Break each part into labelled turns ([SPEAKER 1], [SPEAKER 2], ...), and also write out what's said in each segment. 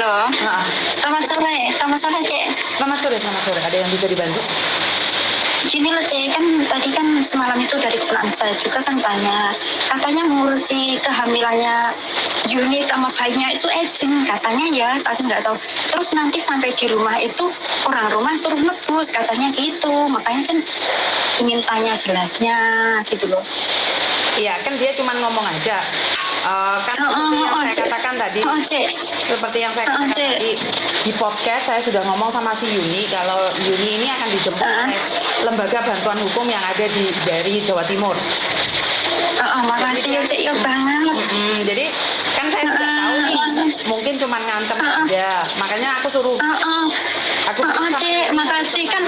[SPEAKER 1] Halo,
[SPEAKER 2] Heeh.
[SPEAKER 1] selamat sore Cek.
[SPEAKER 2] Selamat sore. Ada yang bisa dibantu?
[SPEAKER 1] Gini loh Cek, kan tadi kan semalam itu dari keponakan saya juga kan katanya mengurusi kehamilannya Yuni sama bayinya itu agent katanya ya, tapi nggak tahu. Terus nanti sampai di rumah itu orang rumah suruh nebus katanya gitu, makanya kan ingin tanya jelasnya gitu loh.
[SPEAKER 2] Iya, kan dia cuma ngomong aja. Kan seperti yang saya katakan tadi di podcast, saya sudah ngomong sama si Yuni kalau Yuni ini akan dijemput oleh lembaga bantuan hukum yang ada dari Jawa Timur.
[SPEAKER 1] Makasih ya Cek, ya banget.
[SPEAKER 2] Jadi kan saya tidak tahu nih, mungkin cuma ngancam aja, makanya aku suruh.
[SPEAKER 1] Cek, makasih kan.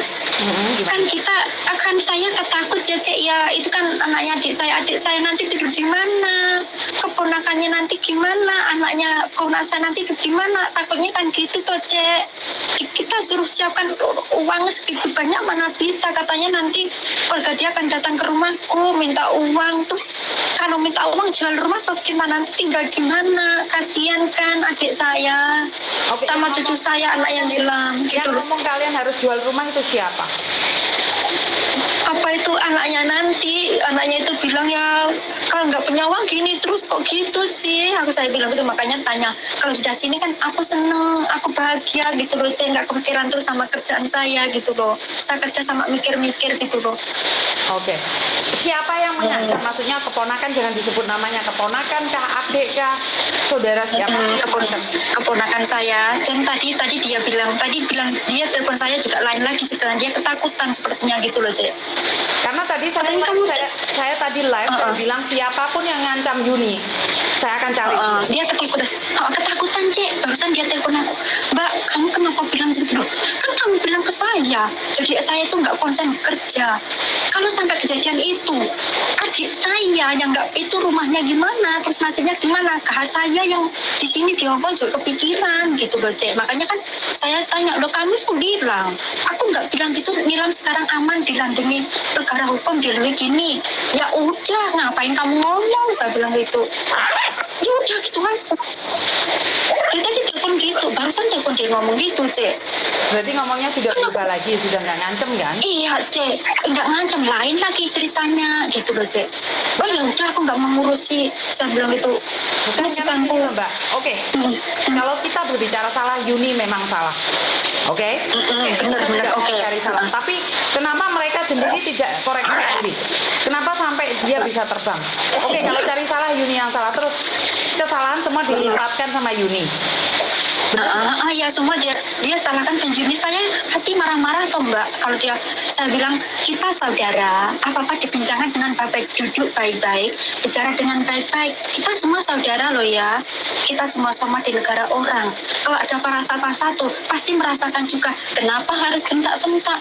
[SPEAKER 1] Kan saya ketakut ya Cek ya, itu kan anaknya adik saya nanti tidur di mana, keponakannya nanti gimana, anaknya keponakan saya nanti tidur di mana, takutnya kan gitu tuh Cek. Kita suruh siapkan uang segitu banyak mana bisa, katanya nanti keluarga dia akan datang ke rumahku minta uang, terus kalau minta uang jual rumah terus kita nanti tinggal di mana, kasihan kan adik saya. Sama cucu saya anak yang hilang gitu.
[SPEAKER 2] Yang ngomong kalian harus jual rumah itu siapa?
[SPEAKER 1] Apa itu anaknya itu bilang ya kalau nggak punya uang gini terus kok gitu sih, saya bilang gitu, makanya tanya kalau sudah sini kan aku seneng, aku bahagia gitu loh Cek, nggak kepikiran terus sama kerjaan saya gitu loh, saya kerja sama mikir-mikir gitu loh.
[SPEAKER 2] Oke. Siapa yang mengancam? Maksudnya keponakan, jangan disebut namanya, keponakan kah, adik kah, saudara siapa?
[SPEAKER 1] Keponakan saya. Dan tadi dia bilang dia telepon saya juga lain lagi, setelah dia ketakutan sepertinya gitu loh Cek.
[SPEAKER 2] Karena tadi saya tadi live saya bilang siapapun yang ngancam Yuni saya akan cari.
[SPEAKER 1] Dia ketakutan Cek, barusan dia telepon aku, Mbak kamu kenapa bilang segitu loh, kan kamu bilang ke saya, jadi saya itu nggak konsen kerja, kalau sampai kejadian itu adik saya yang nggak itu rumahnya gimana, terus nasibnya gimana, saya yang di sini di Hongkong juga kepikiran gitu loh Cek. Makanya kan saya tanya, loh kamu kok bilang, aku nggak bilang gitu, Nilam sekarang aman dilindungi negara hukum, dilindungi gini, ya udah ngapain kamu ngomong, saya bilang gitu. Ya udah gitu aja. Dia tadi telepon gitu, barusan telepon dia ngomong gitu Cek.
[SPEAKER 2] Berarti ngomongnya sudah berubah lagi, sudah nggak ngancem kan?
[SPEAKER 1] Iya Cek, nggak ngancem, lain lagi ceritanya gitu loh Cek. Oh ya udah aku nggak mengurusi, saya bilang gitu.
[SPEAKER 2] Bukan karena gini loh Mbak. Oke. Kalau kita berbicara salah, Yuni memang salah. Oke?
[SPEAKER 1] Bener, oke.
[SPEAKER 2] Cari salah. Tapi kenapa mereka sendiri tidak koreksi diri? Kenapa sampai dia bisa terbang? Oke, kalau cari salah Yuni yang salah, terus kesalahan semua dilipatkan sama Yuni.
[SPEAKER 1] Ya semua dia salahkan ke Yuni. Saya hati marah-marah toh Mbak, kalau saya bilang kita saudara, apa-apa dibincangkan dengan baik-baik, duduk baik-baik, bicara dengan baik-baik, kita semua saudara loh ya, kita semua sama di negara orang. Kalau ada apa satu pasti merasakan juga, kenapa harus bentak-bentak,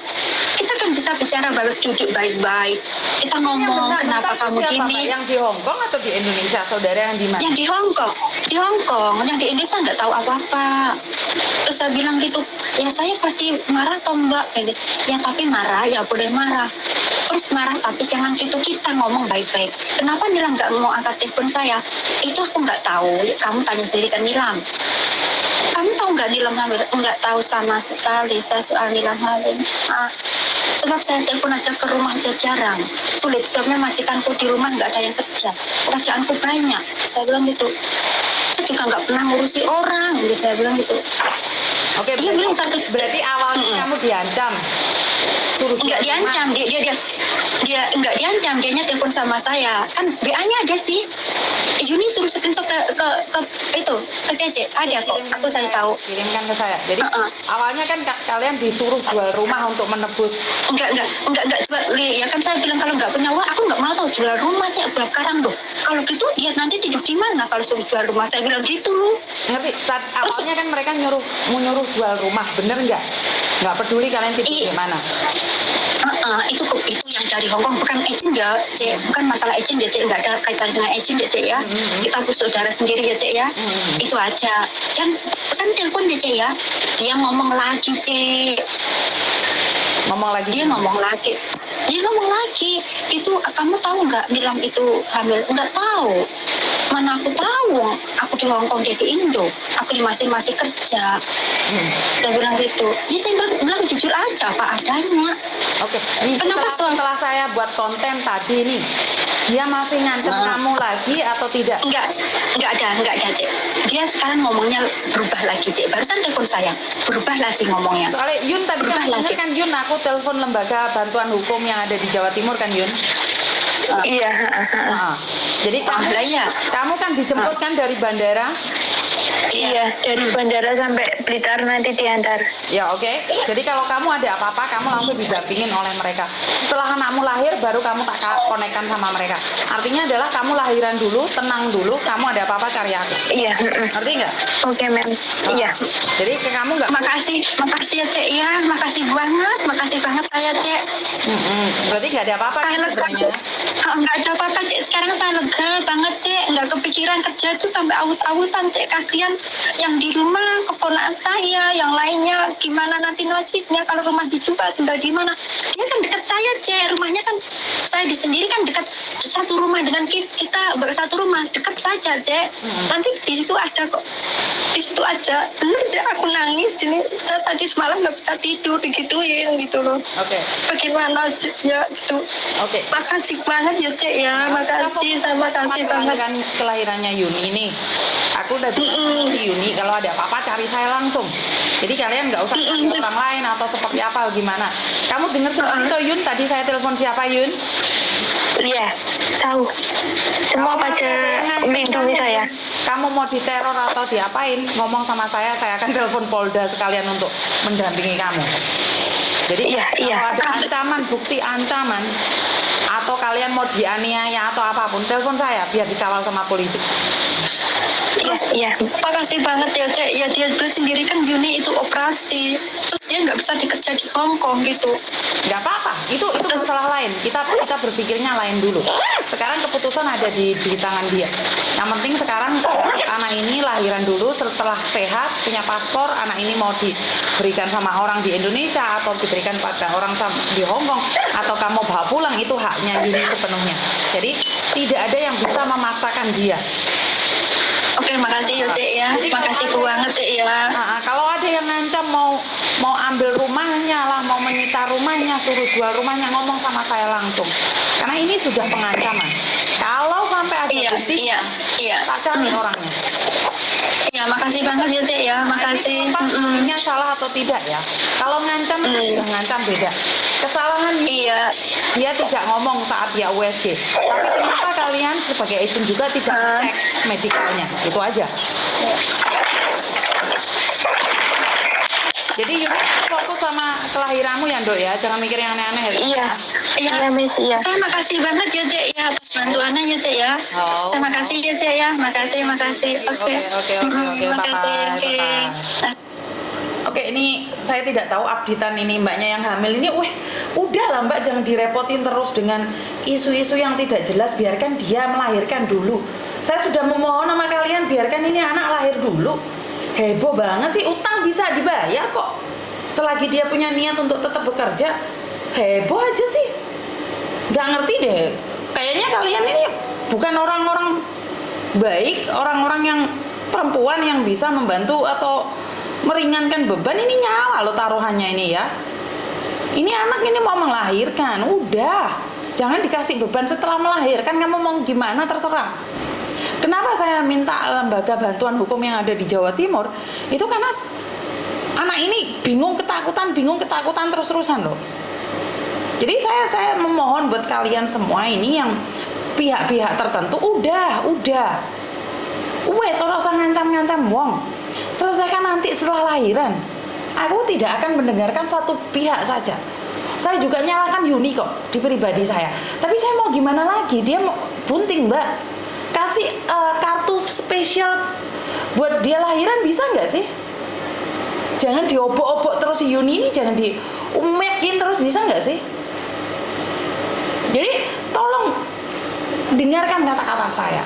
[SPEAKER 1] kita kan bisa bicara baik, duduk baik-baik, kita ngomong kenapa kamu gini.
[SPEAKER 2] Yang di Hongkong atau di Indonesia, saudara yang di mana?
[SPEAKER 1] Yang di Hongkong, yang di Indonesia nggak tahu apa-apa. Terus saya bilang gitu, ya saya pasti marah toh Mbak, ya tapi marah ya boleh marah, terus marah tapi jangan gitu, kita ngomong baik-baik. Kenapa Nilam nggak mau angkat telepon saya, itu aku nggak tahu, kamu tanya sendiri kan Nilam. Kamu tahu nggak Nilam hamil? Nggak tahu sama sekali saya soal Nilam hamil. Sebab saya telepon aja ke rumah aja jarang, sulit, sebabnya majikanku di rumah nggak ada yang kerja, kerjaanku banyak, saya bilang gitu. Saya juga nggak pernah ngurusi orang, gitu, saya bilang gitu.
[SPEAKER 2] Oke, berarti awalnya kamu diancam,
[SPEAKER 1] nggak diancam, dia nggak diancam, dianya telepon sama saya, kan BA-nya ada sih. Yuni suruh screenshot ke Cece, ada kok, saya tahu.
[SPEAKER 2] Kirimkan ke saya. Jadi awalnya kan kalian disuruh jual rumah untuk menebus.
[SPEAKER 1] Enggak jual, ya kan saya bilang kalau nggak punya uang, aku nggak mau tahu jual rumah Cek, sekarang loh. Kalau gitu dia nanti tidur di mana kalau suruh jual rumah, saya bilang gitu loh.
[SPEAKER 2] Ngerti? Awalnya kan mereka nyuruh jual rumah, bener nggak? Nggak peduli kalian tidur di mana.
[SPEAKER 1] Itu yang dari Hongkong, bukan agent ya Cek, bukan masalah agent ya Cek, nggak ada kaitan dengan agent ya Cek ya. Kita saudara sendiri ya Cek ya. Itu aja. Dan pesan telepon ya Cek ya, dia ngomong lagi Cek. Dia ngomong lagi, itu kamu tahu nggak Nilam itu hamil? Nggak tahu. Mana aku tahu, aku di Hong Kong, dia di Indo, aku masih kerja. Saya bilang gitu. Dia saya bilang jujur aja apa adanya.
[SPEAKER 2] Oke, ini
[SPEAKER 1] Kenapa
[SPEAKER 2] setelah saya buat konten tadi nih, dia masih ngancam kamu lagi atau tidak?
[SPEAKER 1] Enggak ada, Cek. Dia sekarang ngomongnya berubah lagi, Cek. Barusan telepon saya, berubah lagi ngomongnya.
[SPEAKER 2] Soalnya Yun tadi
[SPEAKER 1] Berubah
[SPEAKER 2] kan
[SPEAKER 1] lagi.
[SPEAKER 2] bener kan Yun, aku telepon lembaga bantuan hukum yang ada di Jawa Timur kan Yun?
[SPEAKER 3] Iya.
[SPEAKER 2] Jadi kamu kan dijemput kan dari bandara?
[SPEAKER 3] Iya, dari bandara sampai Blitar nanti diantar.
[SPEAKER 2] Ya oke. Jadi kalau kamu ada apa-apa, kamu langsung didampingin oleh mereka. Setelah anakmu lahir, baru kamu tak konekkan sama mereka. Artinya adalah kamu lahiran dulu, tenang dulu, kamu ada apa-apa cari aku.
[SPEAKER 3] Iya.
[SPEAKER 2] Ngerti nggak?
[SPEAKER 3] Oke, Mem. Iya.
[SPEAKER 2] Jadi kamu nggak.
[SPEAKER 1] Makasih ya, Cek ya. Makasih banget saya, Cek.
[SPEAKER 2] Berarti nggak ada apa-apa
[SPEAKER 1] Saya
[SPEAKER 2] kan
[SPEAKER 1] lega.
[SPEAKER 2] sebenarnya?
[SPEAKER 1] Nggak ada apa-apa, Cek. Sekarang saya lega banget, Cek. Nggak kepikiran kerja itu sampai awut-awutan, Cek. Kasihan yang di rumah, keponakan saya, yang lainnya gimana nanti nasibnya kalau rumah dijual, tinggal di mana. Dia kan dekat saya, Cek. Rumahnya kan saya di sendiri kan dekat satu rumah dengan kita bersatu rumah, dekat saja, Cek. Nanti di situ ada kok. Di situ aja. Bener, Cek, aku nangis ini. Saya tadi semalam nggak bisa tidur digituin gitu loh.
[SPEAKER 2] Oke.
[SPEAKER 1] Bagaimana sih ya gitu.
[SPEAKER 2] Oke.
[SPEAKER 1] Makasih banget ya, Cek ya. Makasih sama kasih banget.
[SPEAKER 2] Kelahirannya Yuni nih. Aku udah bilang sama si Yuni kalau ada apa-apa cari saya langsung. Jadi kalian nggak usah cari orang lain atau seperti apa gimana. Kamu dengar sendiri toh Yun, tadi saya telepon siapa Yun?
[SPEAKER 3] Iya, tahu. Semua
[SPEAKER 2] Kalau
[SPEAKER 3] pada
[SPEAKER 2] masih ada yang ngancam
[SPEAKER 3] melindungi
[SPEAKER 2] kamu,
[SPEAKER 3] saya.
[SPEAKER 2] Kamu mau diteror atau diapain, ngomong sama saya akan telepon Polda sekalian untuk mendampingi kamu. Jadi kalau ada ancaman, bukti ancaman, atau kalian mau dianiaya atau apapun, telepon saya biar dikawal sama polisi.
[SPEAKER 3] Iya.
[SPEAKER 1] Makasih banget ya, Cek. Ya dia sendiri kan Juni itu operasi. Terus dia nggak bisa dikerja di Hong Kong gitu.
[SPEAKER 2] Nggak apa-apa, itu masalah lain. Kita berpikirnya lain dulu. Sekarang keputusan ada di tangan dia. Yang penting sekarang anak ini lahiran dulu, setelah sehat, punya paspor, anak ini mau diberikan sama orang di Indonesia atau diberikan pada orang di Hong Kong atau kamu bawa pulang, itu haknya Yuni sepenuhnya. Jadi tidak ada yang bisa memaksakan dia.
[SPEAKER 1] Oke, makasih ya, Cek ya.
[SPEAKER 2] Jadi
[SPEAKER 1] Makasih banget, Cek ya.
[SPEAKER 2] Kalau ada yang ngancam mau ambil rumahnya lah, mau menyita rumahnya, suruh jual rumahnya, ngomong sama saya langsung. Karena ini sudah pengancaman. Kalau sampai ada bukti, tak cari orangnya.
[SPEAKER 1] Iya, makasih banget ya, Cek ya. Makasih.
[SPEAKER 2] Pas ininya salah atau tidak ya. Kalau ngancam itu sudah ngancam beda. Kesalahan dia tidak ngomong saat dia USG. Tapi kenapa kalian sebagai agent juga tidak cek medikalnya? Itu aja. Jadi Yuni fokus sama kelahiranmu ya, Dok ya. Jangan mikir yang aneh-aneh ya.
[SPEAKER 3] Iya, Miss. Iya.
[SPEAKER 1] Saya makasih banget ya, Cek ya, atas bantuannya ya, Cek ya. Saya makasih ya, Cek ya. Makasih. Oke. Makasih. Oke.
[SPEAKER 2] Oke, ini saya tidak tahu updatean ini mbaknya yang hamil ini. Udahlah Mbak, jangan direpotin terus dengan isu-isu yang tidak jelas. Biarkan dia melahirkan dulu. Saya sudah memohon sama kalian, biarkan ini anak lahir dulu. Heboh banget sih, utang bisa dibayar kok. Selagi dia punya niat untuk tetap bekerja, heboh aja sih. Gak ngerti deh. Kayaknya kalian ini bukan orang-orang baik, orang-orang yang perempuan yang bisa membantu atau meringankan beban. Ini nyawa lo taruhannya ini ya. Ini anak ini mau melahirkan, udah. Jangan dikasih beban setelah melahirkan, kamu mau gimana terserah. Kenapa saya minta lembaga bantuan hukum yang ada di Jawa Timur? Itu karena anak ini bingung ketakutan terus-terusan loh. Jadi saya memohon buat kalian semua ini yang pihak-pihak tertentu, udah. Wes, ora usah ngancam-ngancam wong. Selesaikan nanti setelah lahiran. Aku tidak akan mendengarkan satu pihak saja. Saya juga nyalakan Yuni kok di pribadi saya. Tapi saya mau gimana lagi? Dia mau bunting, Mbak. Kasih kartu spesial buat dia lahiran bisa nggak sih? Jangan diobok-obok terus si Yuni ini, jangan diumekin terus, bisa nggak sih? Jadi tolong dengarkan kata-kata saya.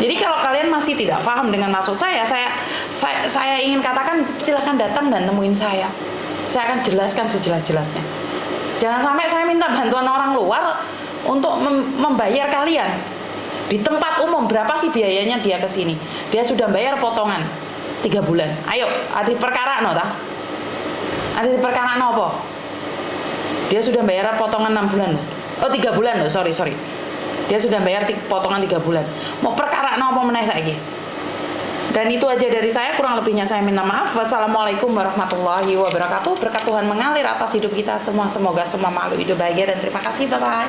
[SPEAKER 2] Jadi kalau kalian masih tidak paham dengan maksud saya ingin katakan, silakan datang dan temuin saya. Saya akan jelaskan sejelas-jelasnya. Jangan sampai saya minta bantuan orang luar untuk membayar kalian. Di tempat umum berapa sih biayanya dia ke sini? Dia sudah bayar potongan 3 bulan. Ayo, adi perkara no ta? Adi perkara no apa? Dia sudah bayar potongan 6 bulan loh. Oh 3 bulan loh, sorry. Dia sudah bayar potongan 3 bulan. Mau perkara no apa meneh saiki? Dan itu aja dari saya, kurang lebihnya saya minta maaf. Wassalamualaikum warahmatullahi wabarakatuh. Berkat Tuhan mengalir atas hidup kita semua. Semoga semua makhluk hidup bahagia dan terima kasih. Bye-bye.